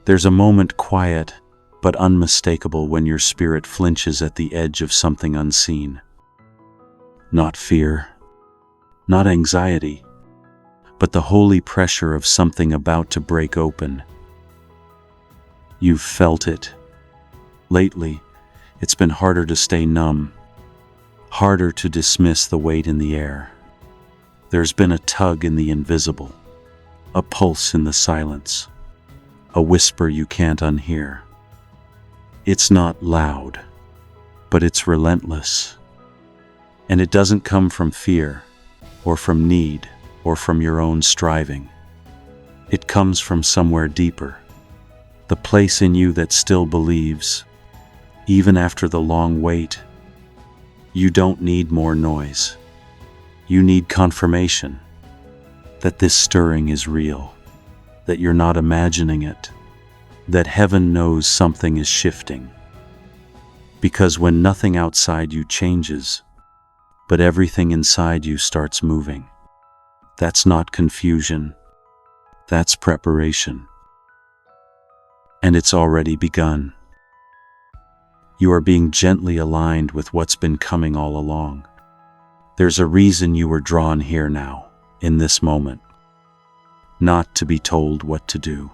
There's a moment quiet but unmistakable when your spirit flinches at the edge of something unseen. Not fear, not anxiety, but the holy pressure of something about to break open. You've felt it. Lately, it's been harder to stay numb, harder to dismiss the weight in the air. There's been a tug in the invisible, a pulse in the silence, a whisper you can't unhear. It's not loud, but it's relentless. And it doesn't come from fear, or from need, or from your own striving. It comes from somewhere deeper, the place in you that still believes, even after the long wait. You don't need more noise. You need confirmation that this stirring is real, that you're not imagining it, that heaven knows something is shifting. Because when nothing outside you changes, but everything inside you starts moving, that's not confusion, that's preparation. And it's already begun. You are being gently aligned with what's been coming all along. There's a reason you were drawn here now, in this moment. Not to be told what to do,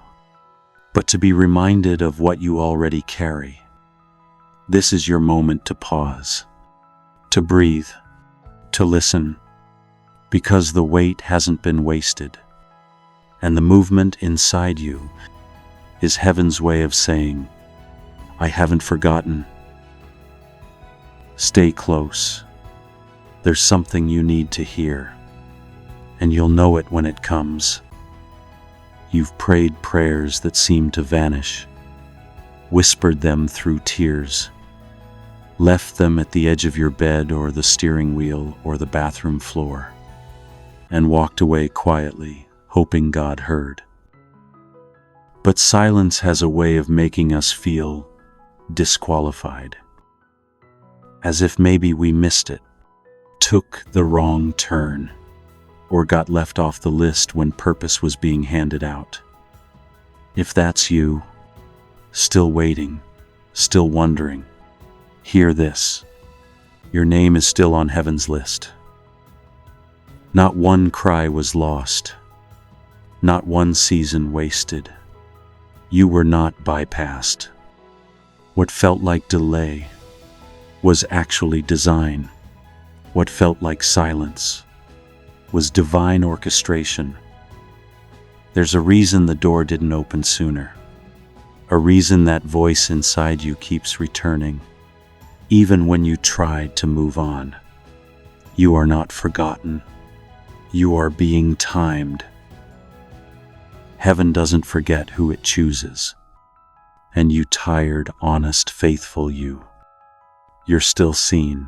but to be reminded of what you already carry. This is your moment to pause, to breathe, to listen, because the wait hasn't been wasted, and the movement inside you is heaven's way of saying, I haven't forgotten. Stay close. There's something you need to hear, and you'll know it when it comes. You've prayed prayers that seem to vanish, whispered them through tears, left them at the edge of your bed or the steering wheel or the bathroom floor, and walked away quietly, hoping God heard. But silence has a way of making us feel disqualified, as if maybe we missed it, took the wrong turn, or got left off the list when purpose was being handed out. If that's you, still waiting, still wondering, hear this. Your name is still on heaven's list. Not one cry was lost, not one season wasted. You were not bypassed. What felt like delay was actually design. What felt like silence was divine orchestration. There's a reason the door didn't open sooner, a reason that voice inside you keeps returning, even when you tried to move on. You are not forgotten. You are being timed. Heaven doesn't forget who it chooses. And you tired, honest, faithful you. You're still seen,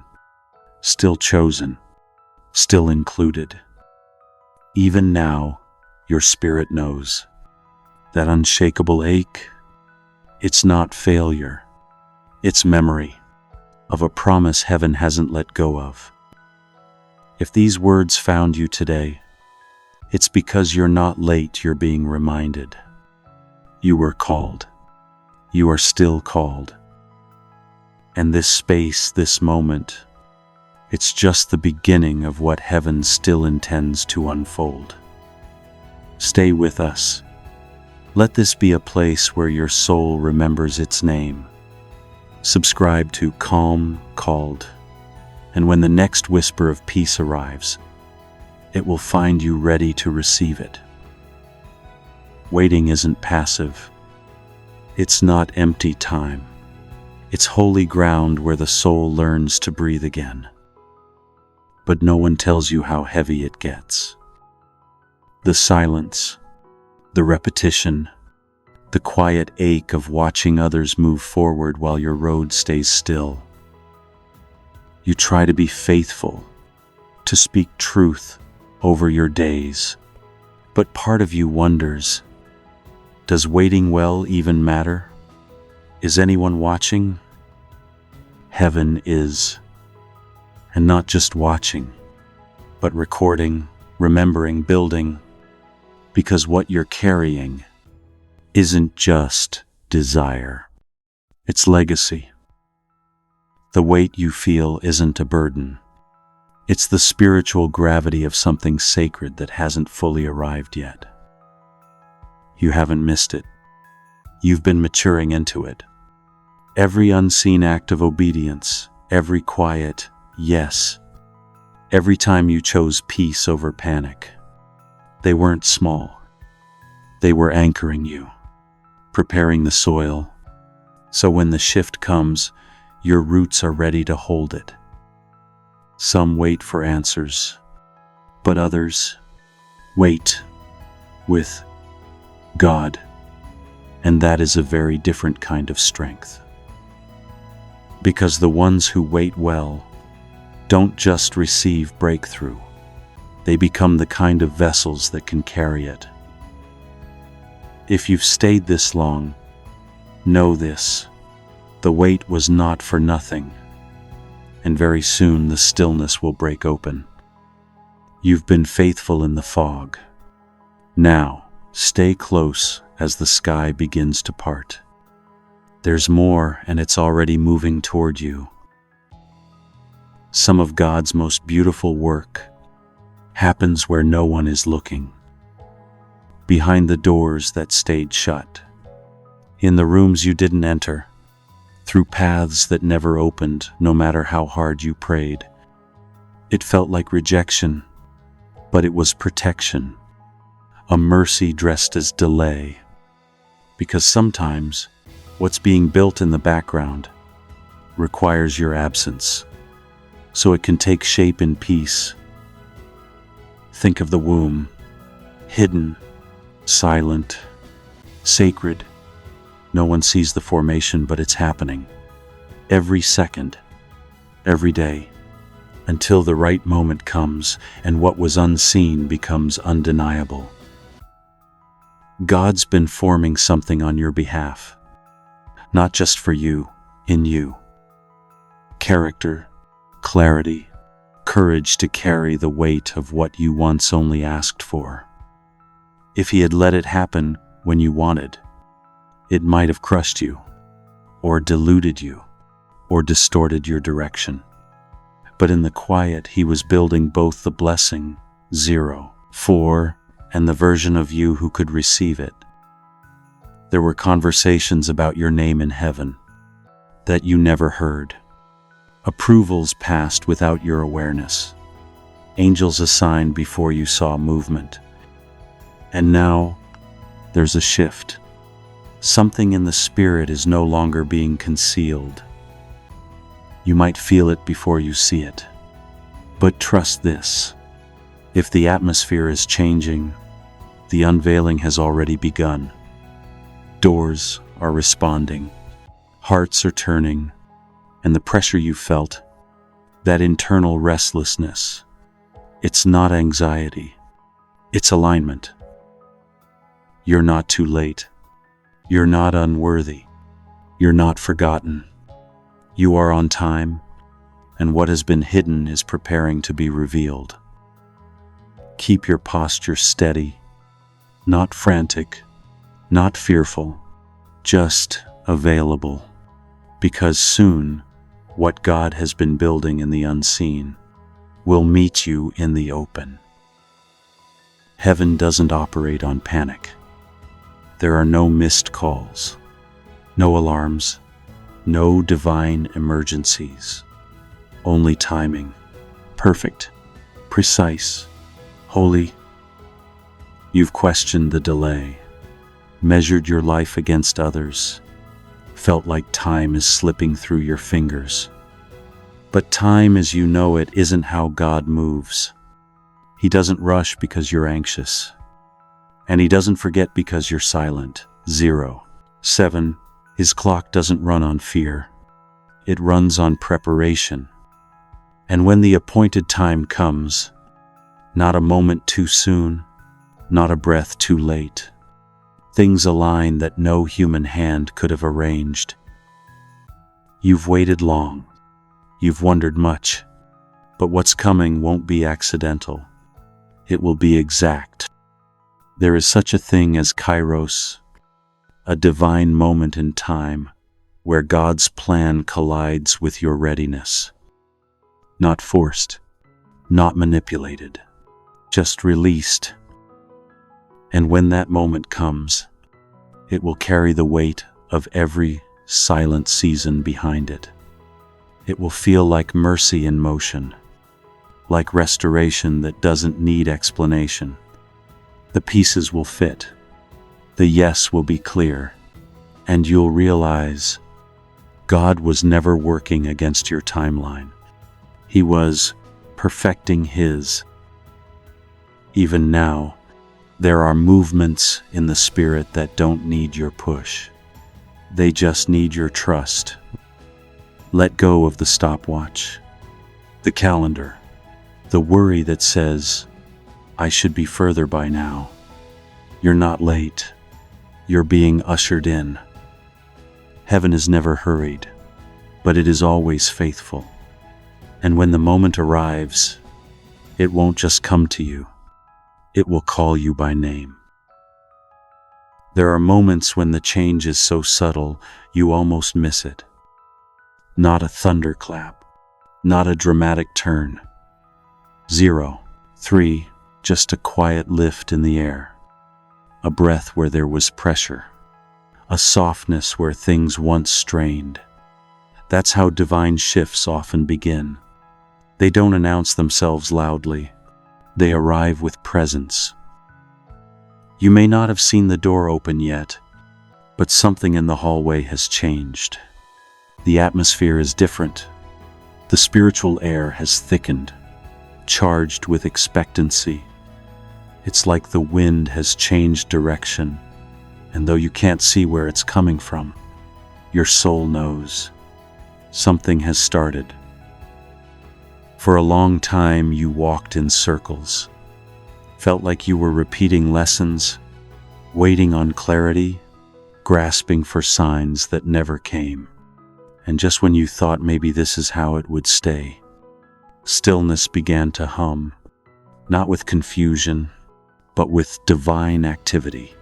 still chosen, still included. Even now, your spirit knows that unshakable ache, it's not failure, it's memory of a promise heaven hasn't let go of. If these words found you today, it's because you're not late, you're being reminded. You were called. You are still called. And this space, this moment, it's just the beginning of what heaven still intends to unfold. Stay with us. Let this be a place where your soul remembers its name. Subscribe to Calm Called, and when the next whisper of peace arrives, it will find you ready to receive it. Waiting isn't passive. It's not empty time. It's holy ground where the soul learns to breathe again. But no one tells you how heavy it gets. The silence, the repetition, the quiet ache of watching others move forward while your road stays still. You try to be faithful, to speak truth over your days, but part of you wonders, does waiting well even matter? Is anyone watching? Heaven is, and not just watching, but recording, remembering, building, because what you're carrying, isn't just desire. It's legacy. The weight you feel isn't a burden. It's the spiritual gravity of something sacred that hasn't fully arrived yet. You haven't missed it. You've been maturing into it. Every unseen act of obedience, every quiet yes, every time you chose peace over panic, they weren't small. They were anchoring you, preparing the soil, so when the shift comes, your roots are ready to hold it. Some wait for answers, but others wait with God, and that is a very different kind of strength. Because the ones who wait well don't just receive breakthrough, they become the kind of vessels that can carry it. If you've stayed this long, know this: the wait was not for nothing, and very soon the stillness will break open. You've been faithful in the fog. Now, stay close as the sky begins to part. There's more, and it's already moving toward you. Some of God's most beautiful work happens where no one is looking. Behind the doors that stayed shut, in the rooms you didn't enter, through paths that never opened no matter how hard you prayed. It felt like rejection, but it was protection, a mercy dressed as delay. Because sometimes what's being built in the background requires your absence, so it can take shape in peace. Think of the womb, hidden, silent, sacred. No one sees the formation, but it's happening. Every second, every day, until the right moment comes and what was unseen becomes undeniable. God's been forming something on your behalf, not just for you, in you. Character, clarity, courage to carry the weight of what you once only asked for. If He had let it happen when you wanted, it might have crushed you, or diluted you, or distorted your direction. But in the quiet, He was building both the blessing, 4, and the version of you who could receive it. There were conversations about your name in heaven that you never heard. Approvals passed without your awareness. Angels assigned before you saw movement. And now, there's a shift. Something in the spirit is no longer being concealed. You might feel it before you see it. But trust this: if the atmosphere is changing, the unveiling has already begun. Doors are responding, hearts are turning, and the pressure you felt, that internal restlessness, it's not anxiety, it's alignment. You're not too late. You're not unworthy. You're not forgotten. You are on time, and what has been hidden is preparing to be revealed. Keep your posture steady, not frantic, not fearful, just available, because soon, what God has been building in the unseen will meet you in the open. Heaven doesn't operate on panic. There are no missed calls, no alarms, no divine emergencies, only timing, perfect, precise, holy. You've questioned the delay, measured your life against others, felt like time is slipping through your fingers. But time as you know it isn't how God moves. He doesn't rush because you're anxious. And He doesn't forget because you're silent. 7. His clock doesn't run on fear. It runs on preparation. And when the appointed time comes, not a moment too soon, not a breath too late, things align that no human hand could have arranged. You've waited long. You've wondered much. But what's coming won't be accidental. It will be exact. There is such a thing as kairos, a divine moment in time where God's plan collides with your readiness. Not forced, not manipulated, just released. And when that moment comes, it will carry the weight of every silent season behind it. It will feel like mercy in motion, like restoration that doesn't need explanation. The pieces will fit, the yes will be clear, and you'll realize God was never working against your timeline. He was perfecting His. Even now, there are movements in the Spirit that don't need your push. They just need your trust. Let go of the stopwatch, the calendar, the worry that says, I should be further by now. You're not late. You're being ushered in. Heaven is never hurried, but it is always faithful. And when the moment arrives, it won't just come to you. It will call you by name. There are moments when the change is so subtle, you almost miss it. Not a thunderclap, not a dramatic turn. 0, 3, just a quiet lift in the air. A breath where there was pressure. A softness where things once strained. That's how divine shifts often begin. They don't announce themselves loudly. They arrive with presence. You may not have seen the door open yet, but something in the hallway has changed. The atmosphere is different. The spiritual air has thickened, charged with expectancy. It's like the wind has changed direction, and though you can't see where it's coming from, your soul knows. Something has started. For a long time, you walked in circles. Felt like you were repeating lessons, waiting on clarity, grasping for signs that never came. And just when you thought maybe this is how it would stay, stillness began to hum, not with confusion, but with divine activity.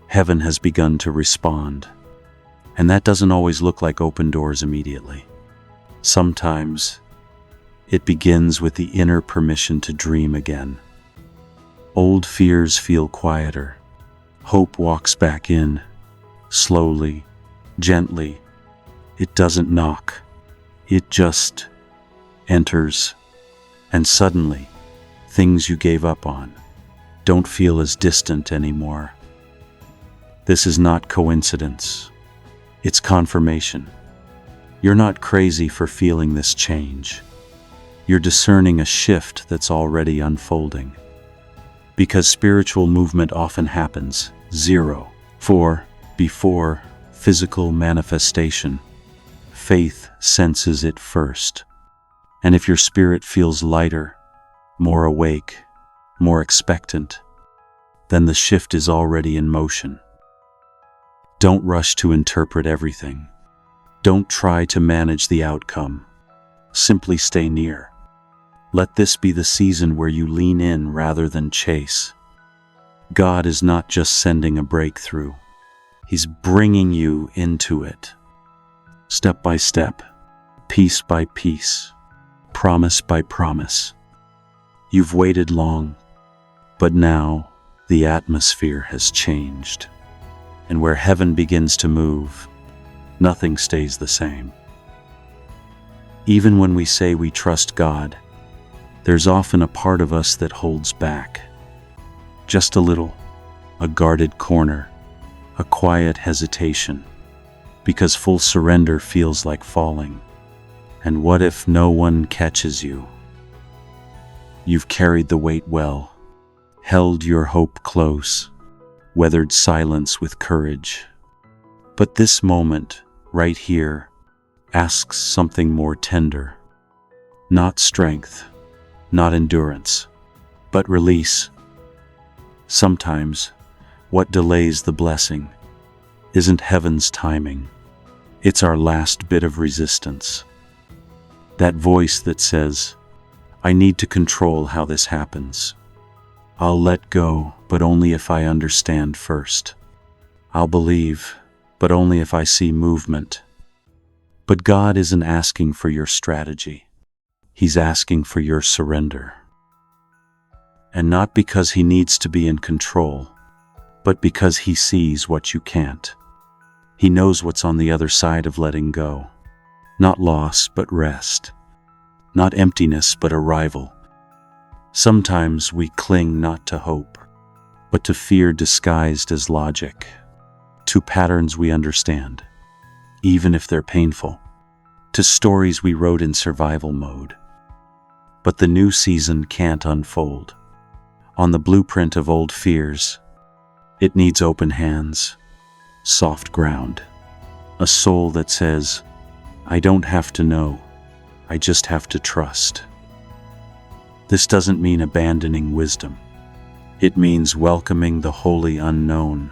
Heaven has begun to respond, and that doesn't always look like open doors immediately. Sometimes, it begins with the inner permission to dream again. Old fears feel quieter. Hope walks back in, slowly, gently. It doesn't knock. It just enters. And suddenly, things you gave up on don't feel as distant anymore. This is not coincidence. It's confirmation. You're not crazy for feeling this change. You're discerning a shift that's already unfolding. Because spiritual movement often happens 0, 4, before physical manifestation. Faith senses it first. And if your spirit feels lighter, more awake, more expectant, then the shift is already in motion. Don't rush to interpret everything. Don't try to manage the outcome. Simply stay near. Let this be the season where you lean in rather than chase. God is not just sending a breakthrough. He's bringing you into it. Step by step, piece by piece, promise by promise. You've waited long, but now the atmosphere has changed. And where heaven begins to move, nothing stays the same. Even when we say we trust God, there's often a part of us that holds back. Just a little, a guarded corner, a quiet hesitation, because full surrender feels like falling. And what if no one catches you? You've carried the weight well, held your hope close, weathered silence with courage. But this moment, right here, asks something more tender. Not strength, not endurance, but release. Sometimes, what delays the blessing isn't heaven's timing. It's our last bit of resistance. That voice that says, I need to control how this happens. I'll let go, but only if I understand first. I'll believe, but only if I see movement. But God isn't asking for your strategy. He's asking for your surrender. And not because He needs to be in control, but because He sees what you can't. He knows what's on the other side of letting go. Not loss, but rest. Not emptiness, but arrival. Sometimes we cling not to hope, but to fear disguised as logic, to patterns we understand, even if they're painful, to stories we wrote in survival mode. But the new season can't unfold on the blueprint of old fears. It needs open hands, soft ground, a soul that says, I don't have to know, I just have to trust. This doesn't mean abandoning wisdom. It means welcoming the holy unknown.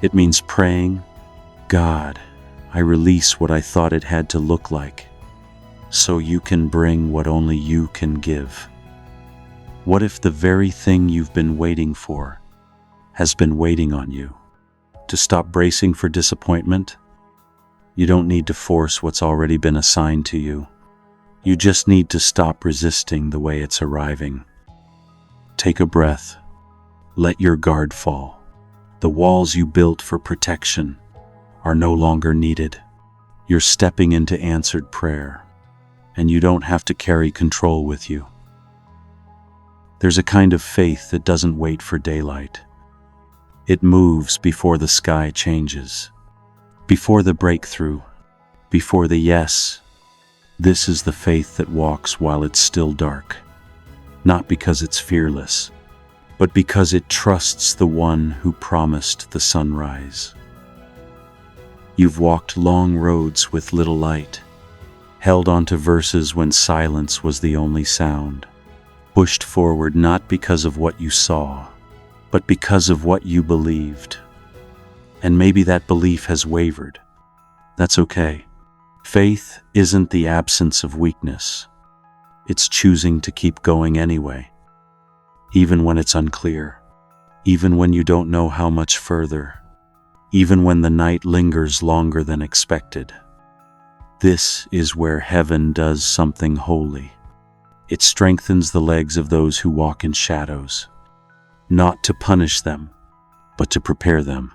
It means praying, God, I release what I thought it had to look like, so you can bring what only you can give. What if the very thing you've been waiting for has been waiting on you? To stop bracing for disappointment? You don't need to force what's already been assigned to you. You just need to stop resisting the way it's arriving. Take a breath. Let your guard fall. The walls you built for protection are no longer needed. You're stepping into answered prayer, and you don't have to carry control with you. There's a kind of faith that doesn't wait for daylight. It moves before the sky changes, before the breakthrough, before the yes. This is the faith that walks while it's still dark, not because it's fearless, but because it trusts the one who promised the sunrise. You've walked long roads with little light, held onto verses when silence was the only sound, pushed forward not because of what you saw, but because of what you believed. And maybe that belief has wavered. That's okay. Faith isn't the absence of weakness. It's choosing to keep going anyway, even when it's unclear, even when you don't know how much further, even when the night lingers longer than expected. This is where heaven does something holy. It strengthens the legs of those who walk in shadows, not to punish them, but to prepare them,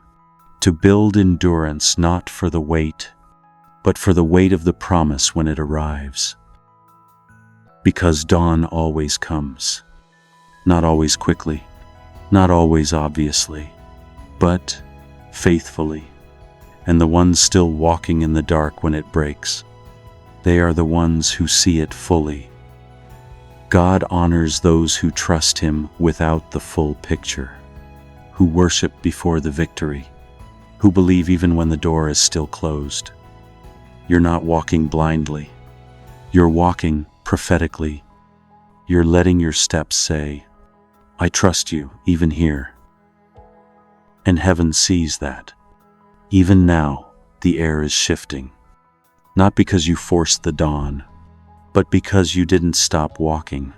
to build endurance not for the weight, but for the weight of the promise when it arrives. Because dawn always comes, not always quickly, not always obviously, but faithfully. And the ones still walking in the dark when it breaks, they are the ones who see it fully. God honors those who trust Him without the full picture, who worship before the victory, who believe even when the door is still closed. You're not walking blindly. You're walking prophetically. You're letting your steps say, I trust you, even here. And heaven sees that. Even now, the air is shifting. Not because you forced the dawn, but because you didn't stop walking.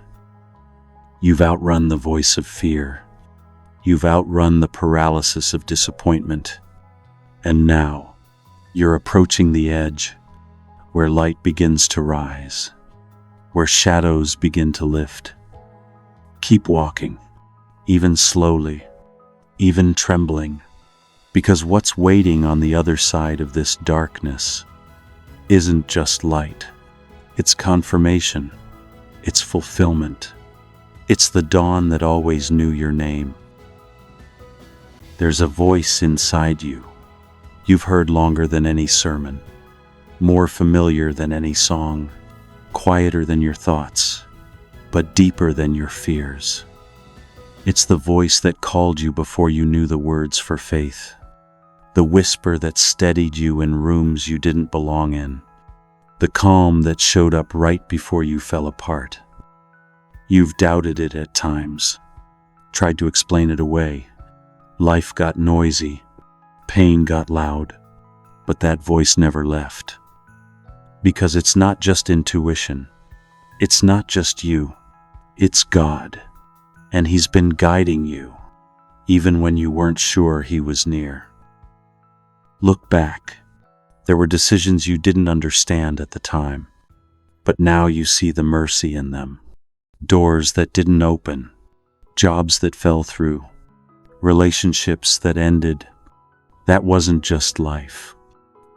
You've outrun the voice of fear. You've outrun the paralysis of disappointment. And now, you're approaching the edge, where light begins to rise, where shadows begin to lift. Keep walking, even slowly, even trembling, because what's waiting on the other side of this darkness isn't just light. It's confirmation. It's fulfillment. It's the dawn that always knew your name. There's a voice inside you you've heard longer than any sermon, more familiar than any song, quieter than your thoughts, but deeper than your fears. It's the voice that called you before you knew the words for faith, the whisper that steadied you in rooms you didn't belong in, the calm that showed up right before you fell apart. You've doubted it at times, tried to explain it away. Life got noisy, pain got loud, but that voice never left. Because it's not just intuition, it's not just you, it's God. And He's been guiding you, even when you weren't sure He was near. Look back. There were decisions you didn't understand at the time, but now you see the mercy in them. Doors that didn't open, jobs that fell through, relationships that ended. That wasn't just life.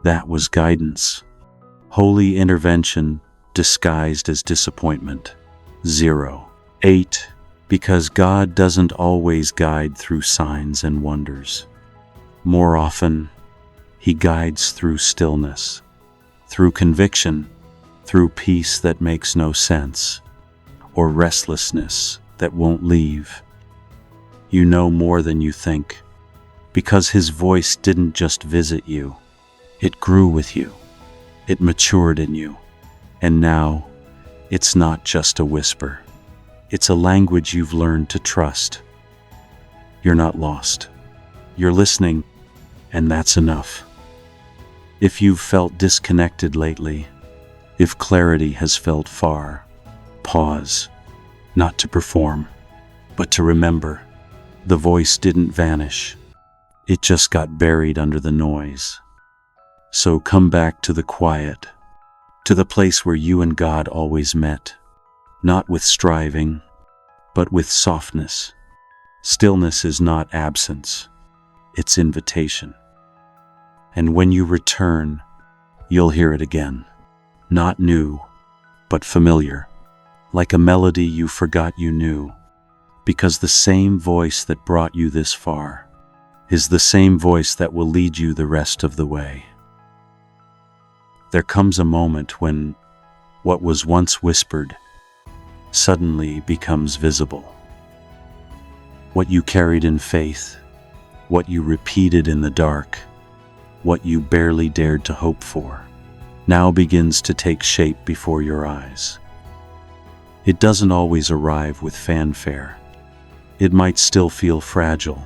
That was guidance. Holy intervention disguised as disappointment. 8. Because God doesn't always guide through signs and wonders. More often, He guides through stillness, through conviction, through peace that makes no sense, or restlessness that won't leave. You know more than you think, because His voice didn't just visit you. It grew with you. It matured in you. And now, it's not just a whisper. It's a language you've learned to trust. You're not lost. You're listening, and that's enough. If you've felt disconnected lately, if clarity has felt far, pause, not to perform, but to remember. The voice didn't vanish. It just got buried under the noise. So come back to the quiet, to the place where you and God always met, not with striving, but with softness. Stillness is not absence, it's invitation. And when you return, you'll hear it again. Not new, but familiar, like a melody you forgot you knew, because the same voice that brought you this far is the same voice that will lead you the rest of the way. There comes a moment when what was once whispered suddenly becomes visible. What you carried in faith, what you repeated in the dark, what you barely dared to hope for, now begins to take shape before your eyes. It doesn't always arrive with fanfare. It might still feel fragile,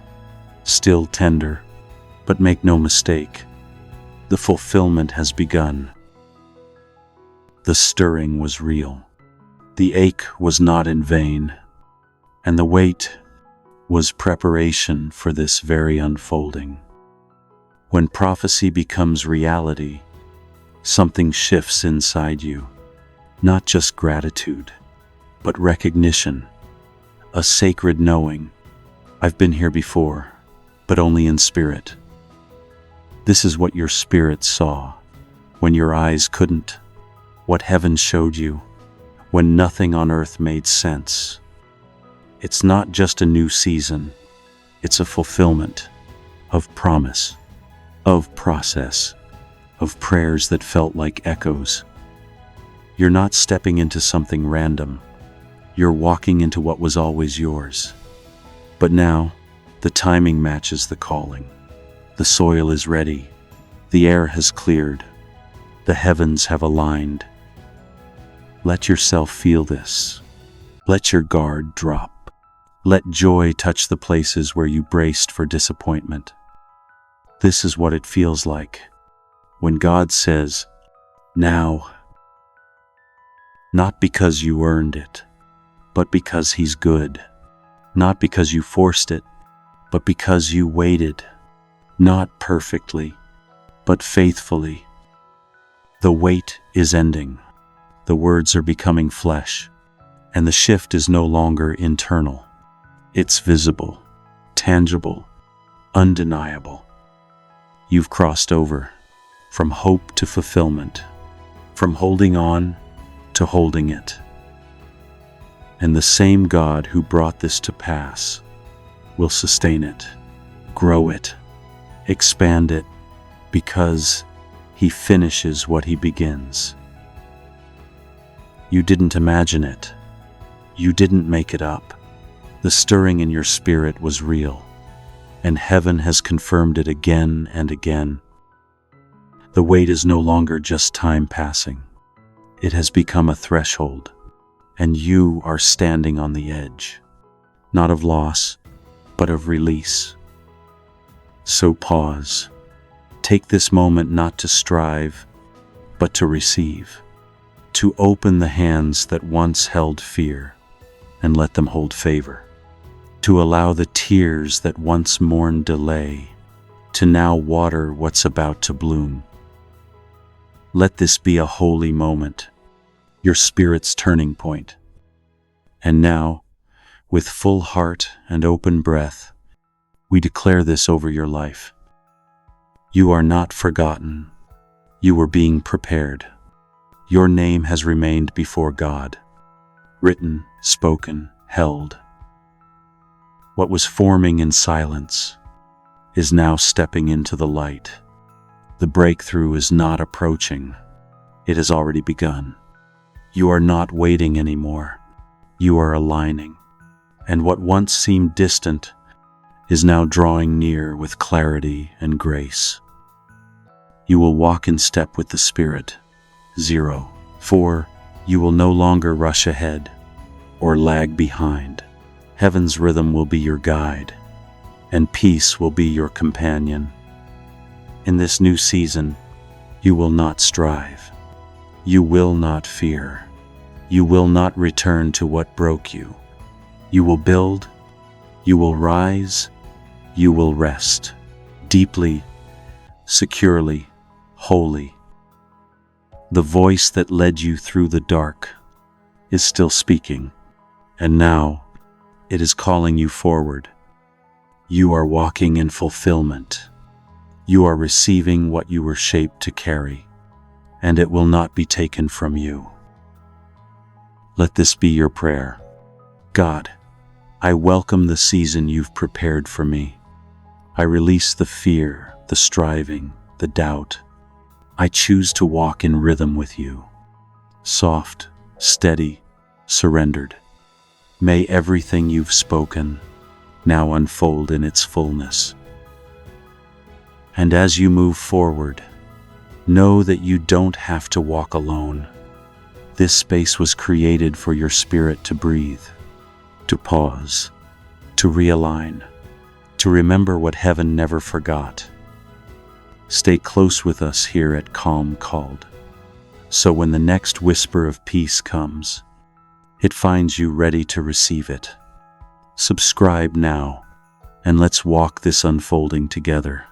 still tender, but make no mistake, the fulfillment has begun. The stirring was real. The ache was not in vain, and the wait was preparation for this very unfolding. When prophecy becomes reality, something shifts inside you, not just gratitude, but recognition, a sacred knowing. I've been here before, but only in spirit. This is what your spirit saw when your eyes couldn't, what heaven showed you when nothing on earth made sense. It's not just a new season, it's a fulfillment of promise, of process, of prayers that felt like echoes. You're not stepping into something random, you're walking into what was always yours. But now, the timing matches the calling. The soil is ready, the air has cleared, the heavens have aligned. Let yourself feel this. Let your guard drop. Let joy touch the places where you braced for disappointment. This is what it feels like when God says, now. Not because you earned it, but because He's good. Not because you forced it, but because you waited. Not perfectly, but faithfully. The wait is ending. The words are becoming flesh, and the shift is no longer internal. It's visible, tangible, undeniable. You've crossed over from hope to fulfillment, from holding on to holding it. And the same God who brought this to pass will sustain it, grow it, expand it, because He finishes what He begins. You didn't imagine it. You didn't make it up. The stirring in your spirit was real, and heaven has confirmed it again and again. The wait is no longer just time passing. It has become a threshold, and you are standing on the edge, not of loss, but of release. So pause. Take this moment not to strive, but to receive. To open the hands that once held fear and let them hold favor. To allow the tears that once mourned delay to now water what's about to bloom. Let this be a holy moment, your spirit's turning point. And now, with full heart and open breath, we declare this over your life. You are not forgotten. You were being prepared. Your name has remained before God, written, spoken, held. What was forming in silence is now stepping into the light. The breakthrough is not approaching. It has already begun. You are not waiting anymore. You are aligning. And what once seemed distant is now drawing near with clarity and grace. You will walk in step with the Spirit. 0. 4. You will no longer rush ahead or lag behind. Heaven's rhythm will be your guide, and peace will be your companion. In this new season, you will not strive. You will not fear. You will not return to what broke you. You will build. You will rise. You will rest. Deeply, securely, wholly. The voice that led you through the dark is still speaking, and now it is calling you forward. You are walking in fulfillment. You are receiving what you were shaped to carry, and it will not be taken from you. Let this be your prayer. God, I welcome the season you've prepared for me. I release the fear, the striving, the doubt. I choose to walk in rhythm with you. Soft, steady, surrendered. May everything you've spoken now unfold in its fullness. And as you move forward, know that you don't have to walk alone. This space was created for your spirit to breathe, to pause, to realign, to remember what heaven never forgot. Stay close with us here at Calm Called, so when the next whisper of peace comes, it finds you ready to receive it. Subscribe now, and let's walk this unfolding together.